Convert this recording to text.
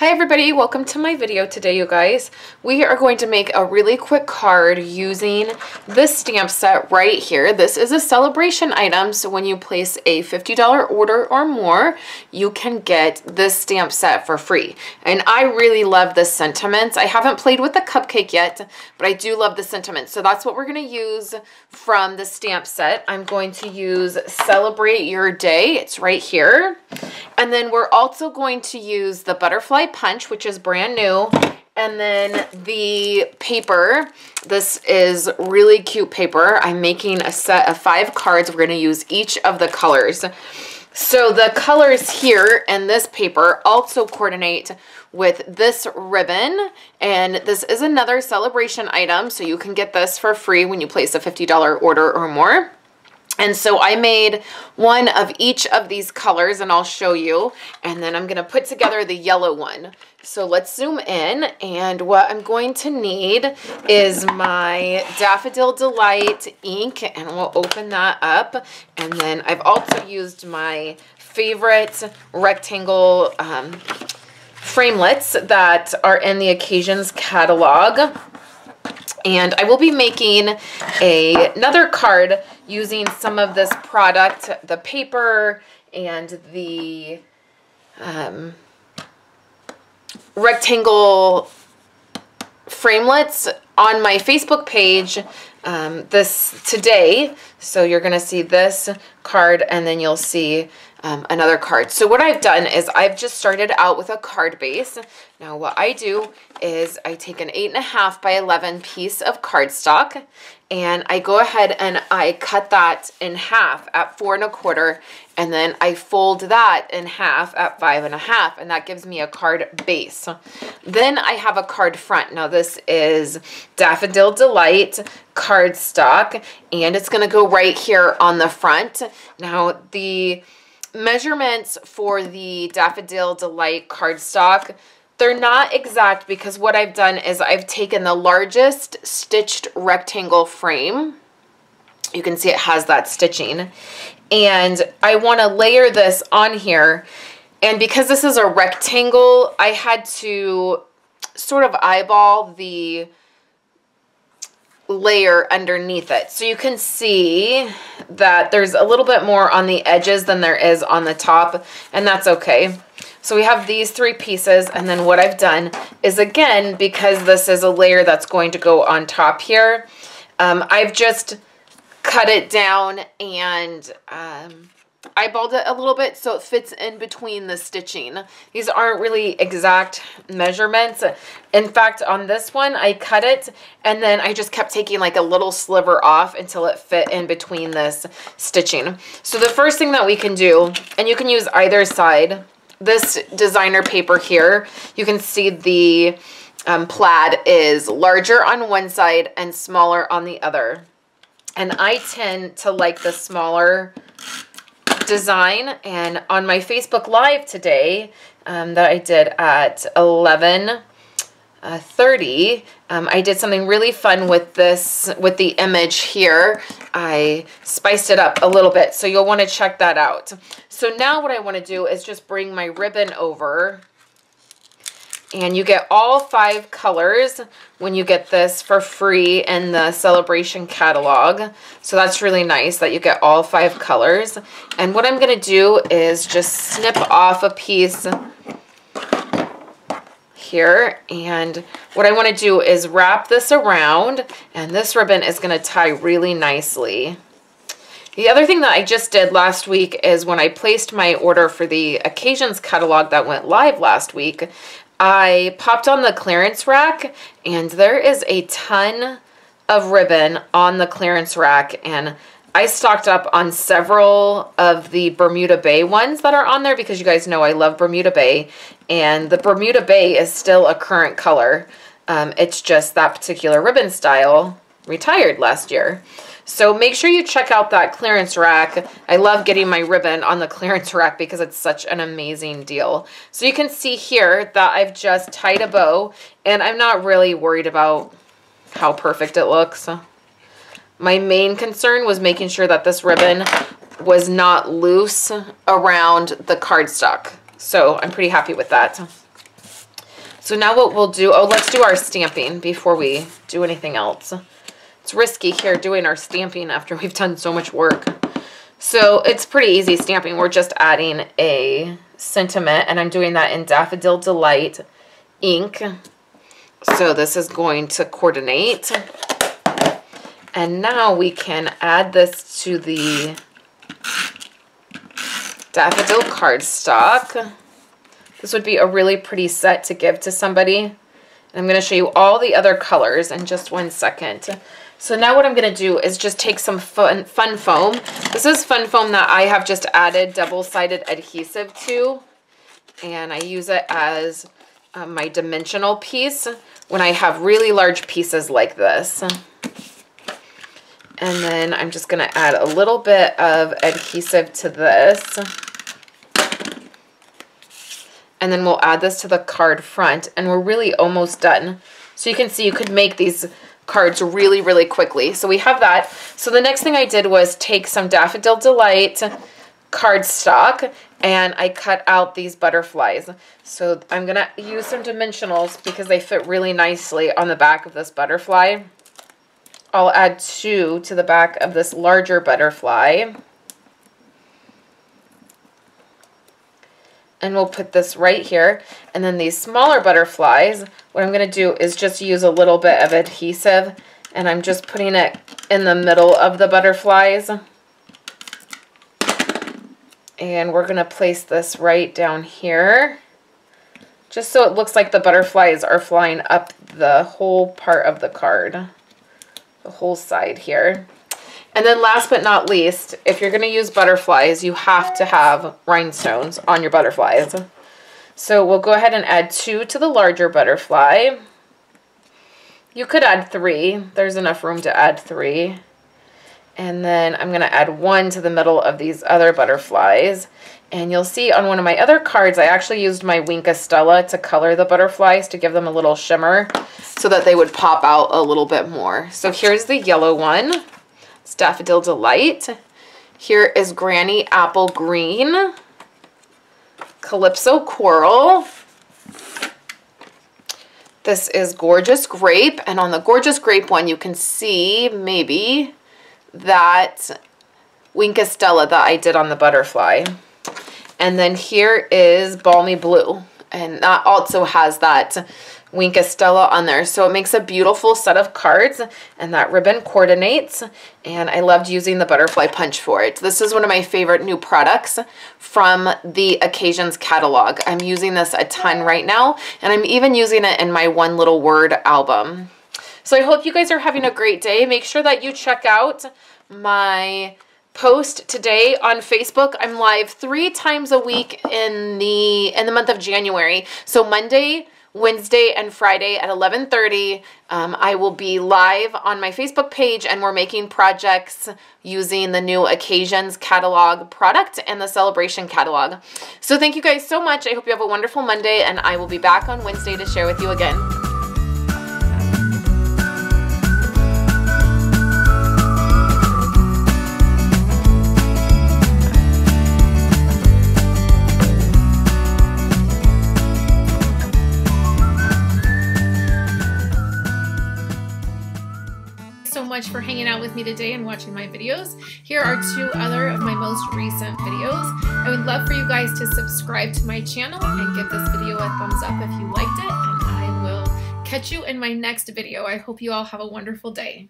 Hi everybody, welcome to my video today, you guys. We are going to make a really quick card using this stamp set right here. This is a celebration item, so when you place a $50 order or more, you can get this stamp set for free. And I really love the sentiments. I haven't played with the cupcake yet, but I do love the sentiments. So that's what we're going to use from the stamp set. I'm going to use Celebrate Your Day. It's right here. And then we're also going to use the butterfly punch, which is brand new, and then the paper. This is really cute paper. I'm making a set of 5 cards. We're going to use each of the colors. So the colors here and this paper also coordinate with this ribbon, and this is another celebration item, so you can get this for free when you place a $50 order or more. And so I made one of each of these colors, and I'll show you. And then I'm going to put together the yellow one. So let's zoom in. And what I'm going to need is my Daffodil Delight ink. And we'll open that up. And then I've also used my favorite rectangle framelits that are in the Occasions catalog. And I will be making another card using some of this product, the paper and the rectangle framelits on my Facebook page today. So you're going to see this card and then you'll see another card. So what I've done is I've just started out with a card base. Now what I do is I take an 8.5 by 11 piece of cardstock, and I go ahead and I cut that in half at 4 1/4, and then I fold that in half at 5 1/2, and that gives me a card base. Then I have a card front. Now this is Daffodil Delight cardstock, and it's going to go right here on the front. Now the measurements for the Daffodil Delight cardstock, they're not exact, because what I've done is I've taken the largest stitched rectangle frame. You can see it has that stitching. And I want to layer this on here. And because this is a rectangle, I had to sort of eyeball the layer underneath it. So you can see that there's a little bit more on the edges than there is on the top, and that's okay. So we have these 3 pieces, and then what I've done is, again, because this is a layer that's going to go on top here, I've just cut it down and eyeballed it a little bit so it fits in between the stitching. These aren't really exact measurements. In fact, on this one, I cut it and then I just kept taking like a little sliver off until it fit in between this stitching. So the first thing that we can do, and you can use either side, this designer paper here, you can see the plaid is larger on one side and smaller on the other. And I tend to like the smaller design, and on my Facebook Live today that I did at 11:30, I did something really fun with this, with the image here. I spiced it up a little bit, so you'll want to check that out. So now what I want to do is just bring my ribbon over, and you get all 5 colors when you get this for free in the celebration catalog. So that's really nice that you get all 5 colors. And what I'm going to do is just snip off a piece here. And what I want to do is wrap this around, and this ribbon is going to tie really nicely. The other thing that I just did last week is when I placed my order for the Occasions catalog that went live last week, I popped on the clearance rack, and there is a ton of ribbon on the clearance rack, and I stocked up on several of the Bermuda Bay ones that are on there, because you guys know I love Bermuda Bay, and the Bermuda Bay is still a current color. It's just that particular ribbon style retired last year. So make sure you check out that clearance rack. I love getting my ribbon on the clearance rack because it's such an amazing deal. So you can see here that I've just tied a bow, and I'm not really worried about how perfect it looks. My main concern was making sure that this ribbon was not loose around the cardstock. So I'm pretty happy with that. So now what we'll do, oh, let's do our stamping before we do anything else. It's risky here doing our stamping after we've done so much work. So it's pretty easy stamping. We're just adding a sentiment, and I'm doing that in Daffodil Delight ink. So this is going to coordinate. And now we can add this to the Daffodil cardstock. This would be a really pretty set to give to somebody. And I'm going to show you all the other colors in just 1 second. So now what I'm going to do is just take some fun foam. This is fun foam that I have just added double-sided adhesive to. And I use it as my dimensional piece when I have really large pieces like this. And then I'm just going to add a little bit of adhesive to this. And then we'll add this to the card front, and we're really almost done. So you can see you could make these cards really, really quickly. So we have that. So the next thing I did was take some Daffodil Delight cardstock, and I cut out these butterflies. So I'm going to use some dimensionals because they fit really nicely on the back of this butterfly. I'll add 2 to the back of this larger butterfly. And we'll put this right here. And then these smaller butterflies, what I'm going to do is just use a little bit of adhesive, and I'm just putting it in the middle of the butterflies. And we're going to place this right down here, just so it looks like the butterflies are flying up the whole part of the card, the whole side here. And then last but not least, if you're going to use butterflies, you have to have rhinestones on your butterflies. So we'll go ahead and add 2 to the larger butterfly. You could add 3. There's enough room to add 3. And then I'm going to add 1 to the middle of these other butterflies. And you'll see on one of my other cards, I actually used my Wink of Stella to color the butterflies to give them a little shimmer so that they would pop out a little bit more. So here's the yellow one. It's Daffodil Delight. Here is Granny Apple Green. Calypso Coral. This is Gorgeous Grape. And on the Gorgeous Grape one, you can see maybe that Wink of Stella that I did on the butterfly. And then here is Balmy Blue. And that also has that Wink of Stella on there. So it makes a beautiful set of cards, and that ribbon coordinates. And I loved using the butterfly punch for it. This is one of my favorite new products from the Occasions catalog. I'm using this a ton right now, and I'm even using it in my One Little Word album. So I hope you guys are having a great day. Make sure that you check out my post today on Facebook. I'm live 3 times a week in the month of January. So Monday, Wednesday, and Friday at 11:30, I will be live on my Facebook page, and we're making projects using the new Occasions catalog product and the Celebration catalog. So thank you guys so much. I hope you have a wonderful Monday, and I will be back on Wednesday to share with you again. Much for hanging out with me today and watching my videos. Here are 2 other of my most recent videos. I would love for you guys to subscribe to my channel and give this video a thumbs up if you liked it, and I will catch you in my next video. I hope you all have a wonderful day.